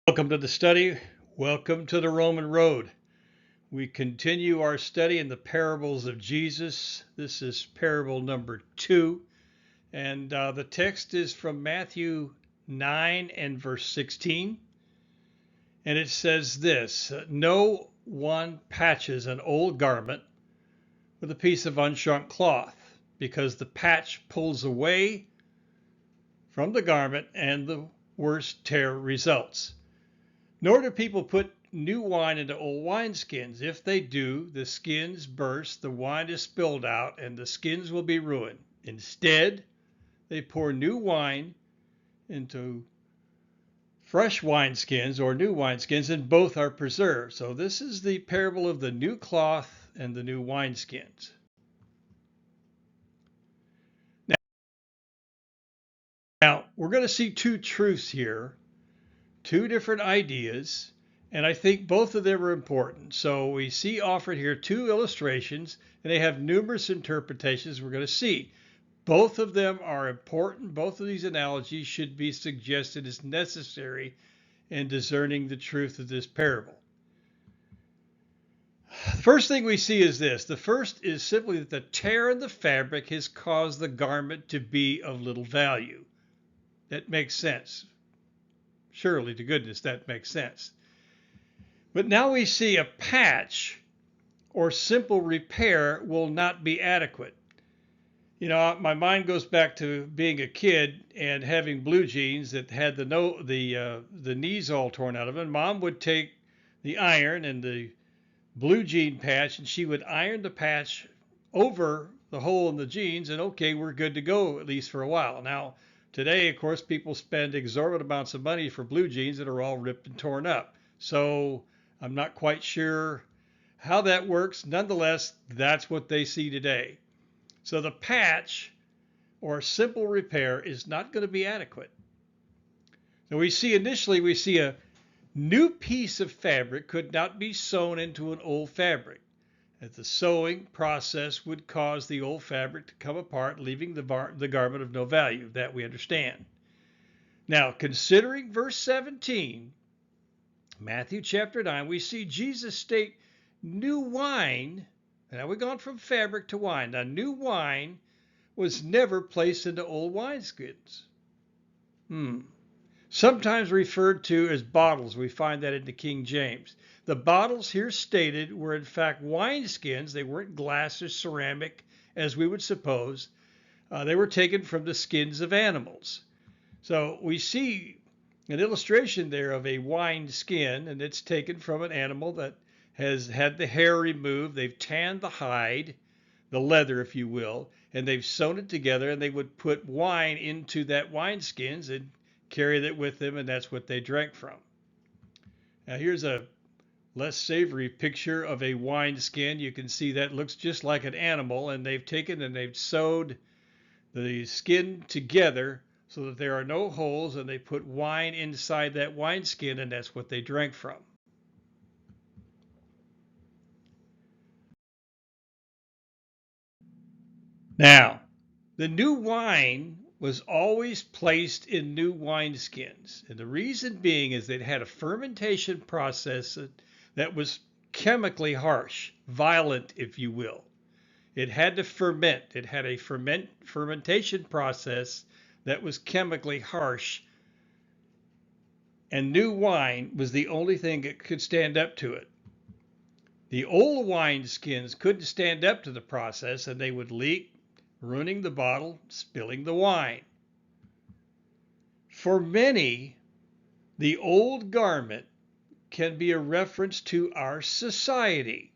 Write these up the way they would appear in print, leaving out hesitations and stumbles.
Welcome to the study. Welcome to the Roman road. We continue our study in the parables of Jesus. This is parable number 2, and the text is from Matthew 9 and verse 16. And it says this: No one patches an old garment with a piece of unshrunk cloth, because the patch pulls away from the garment and the worst tear results. Nor do people put new wine into old wineskins. If they do, the skins burst, the wine is spilled out, and the skins will be ruined. Instead, they pour new wine into fresh wineskins or new wineskins, and both are preserved. So this is the parable of the new cloth and the new wineskins. Now, we're going to see two truths here, two different ideas, and I think both of them are important. So we see offered here two illustrations, and they have numerous interpretations we're going to see. Both of them are important. Both of these analogies should be suggested as necessary in discerning the truth of this parable. The first thing we see is this. The first is simply that the tear in the fabric has caused the garment to be of little value. That makes sense. Surely to goodness that makes sense. But now we see a patch or simple repair will not be adequate. You know, my mind goes back to being a kid and having blue jeans that had the knees all torn out of them. Mom would take the iron and the blue jean patch, and she would iron the patch over the hole in the jeans, and okay, we're good to go, at least for a while. Now, today, of course, people spend exorbitant amounts of money for blue jeans that are all ripped and torn up. So I'm not quite sure how that works. Nonetheless, that's what they see today. So the patch or simple repair is not going to be adequate. So we see a new piece of fabric could not be sewn into an old fabric, as the sewing process would cause the old fabric to come apart, leaving the garment of no value. That we understand. Now, considering verse 17, Matthew chapter 9, we see Jesus state new wine. Now we've gone from fabric to wine. Now, new wine was never placed into old wineskins. Sometimes referred to as bottles. We find that in the King James. The bottles here stated were in fact wineskins. They weren't glass or ceramic as we would suppose. They were taken from the skins of animals. So we see an illustration there of a wine skin, and it's taken from an animal that has had the hair removed. They've tanned the hide, the leather, if you will, and they've sewn it together, and they would put wine into that wineskins and carry that with them, and that's what they drank from. Now here's a less savory picture of a wineskin. You can see that looks just like an animal, and they've taken and they've sewed the skin together so that there are no holes, and they put wine inside that wineskin, and that's what they drank from. Now, the new wine was always placed in new wineskins, and the reason being is that it had a fermentation process that was chemically harsh, violent, if you will. It had to ferment. It had a fermentation process that was chemically harsh, and new wine was the only thing that could stand up to it. The old wineskins couldn't stand up to the process, and they would leak, ruining the bottle, spilling the wine. For many, the old garment can be a reference to our society.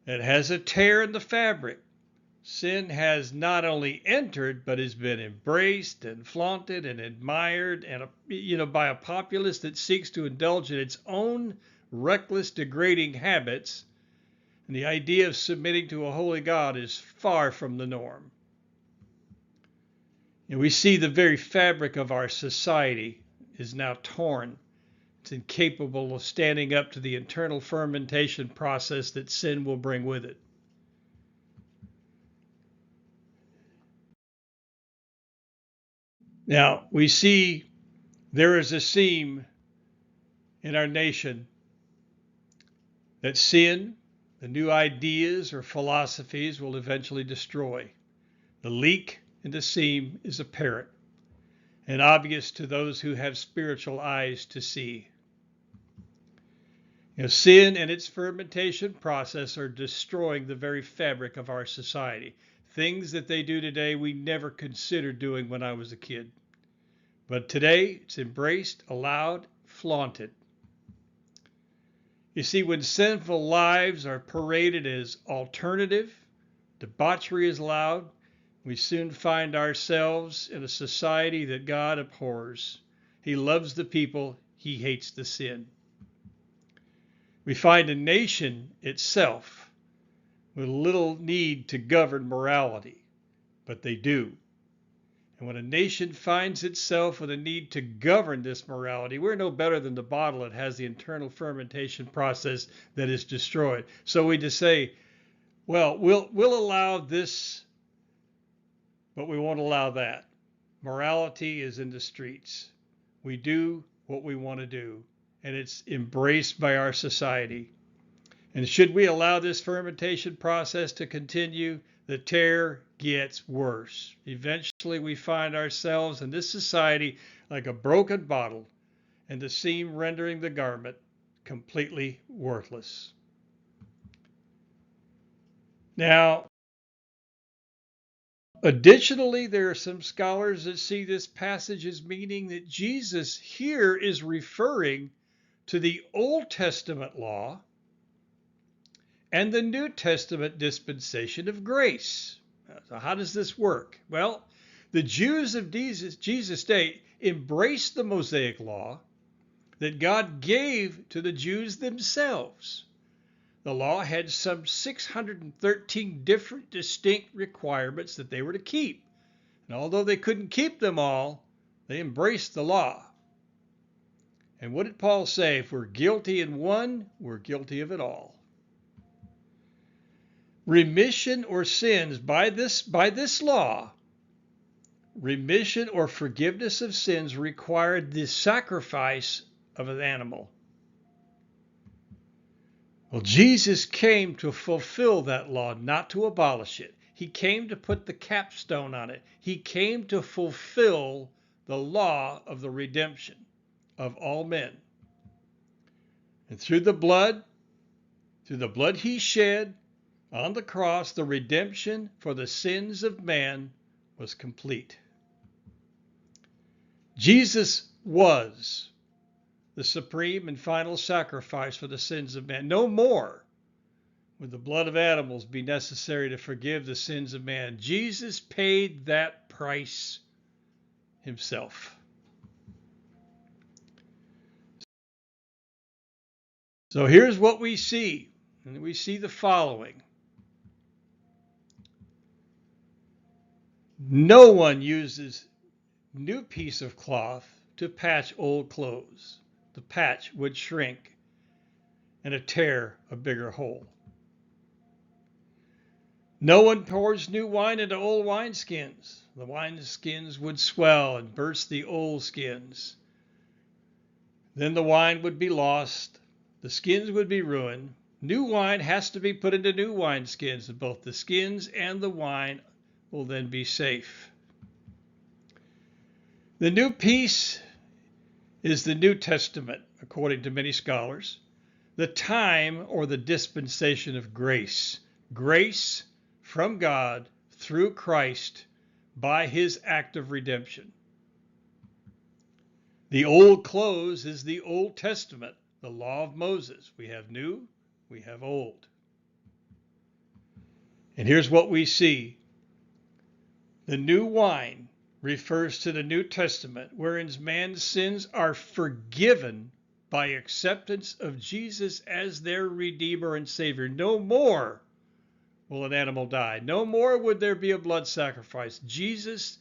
It has a tear in the fabric. Sin has not only entered, but has been embraced and flaunted and admired, and by a populace that seeks to indulge in its own reckless, degrading habits. And the idea of submitting to a holy God is far from the norm. And we see the very fabric of our society is now torn. It's incapable of standing up to the internal fermentation process that sin will bring with it. Now, we see there is a seam in our nation that sin, the new ideas or philosophies will eventually destroy. The leak in the seam is apparent and obvious to those who have spiritual eyes to see. Sin and its fermentation process are destroying the very fabric of our society. Things that they do today we never considered doing when I was a kid. But today it's embraced, allowed, flaunted. You see, when sinful lives are paraded as alternative, debauchery is allowed, we soon find ourselves in a society that God abhors. He loves the people, he hates the sin. We find a nation itself with little need to govern morality, but they do. And when a nation finds itself with a need to govern this morality, we're no better than the bottle that has the internal fermentation process that is destroyed. So we just say, well, we'll allow this, but we won't allow that. Morality is in the streets. We do what we want to do, and it's embraced by our society. And should we allow this fermentation process to continue, the tear gets worse. Eventually we find ourselves in this society like a broken bottle, and the seam rendering the garment completely worthless. Now, additionally, there are some scholars that see this passage as meaning that Jesus here is referring to the Old Testament law and the New Testament dispensation of grace. So how does this work? Well, the Jews of Jesus' day embraced the Mosaic law that God gave to the Jews themselves. The law had some 613 different distinct requirements that they were to keep. And although they couldn't keep them all, they embraced the law. And what did Paul say? If we're guilty in one, we're guilty of it all. Remission or sins by this law, remission or forgiveness of sins required the sacrifice of an animal. Well, Jesus came to fulfill that law, not to abolish it. He came to put the capstone on it. He came to fulfill the law of the redemption of all men. And through the blood he shed on the cross, the redemption for the sins of man was complete. Jesus was the supreme and final sacrifice for the sins of man. No more would the blood of animals be necessary to forgive the sins of man. Jesus paid that price himself. So here's what we see, and we see the following. No one uses new piece of cloth to patch old clothes. The patch would shrink and tear a bigger hole. No one pours new wine into old wineskins. The wineskins would swell and burst the old skins. Then the wine would be lost. The skins would be ruined. New wine has to be put into new wineskins, and both the skins and the wine will then be safe. The new piece is the New Testament, according to many scholars, the time or the dispensation of grace. Grace from God through Christ by his act of redemption. The old clothes is the Old Testament, the law of Moses. We have new, we have old. And here's what we see. The new wine refers to the New Testament, wherein man's sins are forgiven by acceptance of Jesus as their Redeemer and Savior. No more will an animal die. No more would there be a blood sacrifice. Jesus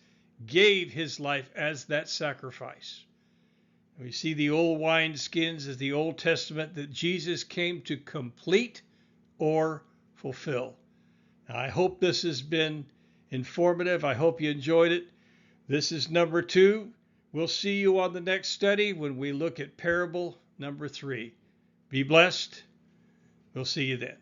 gave his life as that sacrifice. We see the old wineskins as the Old Testament that Jesus came to complete or fulfill. Now, I hope this has been informative. I hope you enjoyed it. This is number 2. We'll see you on the next study when we look at parable number 3. Be blessed. We'll see you then.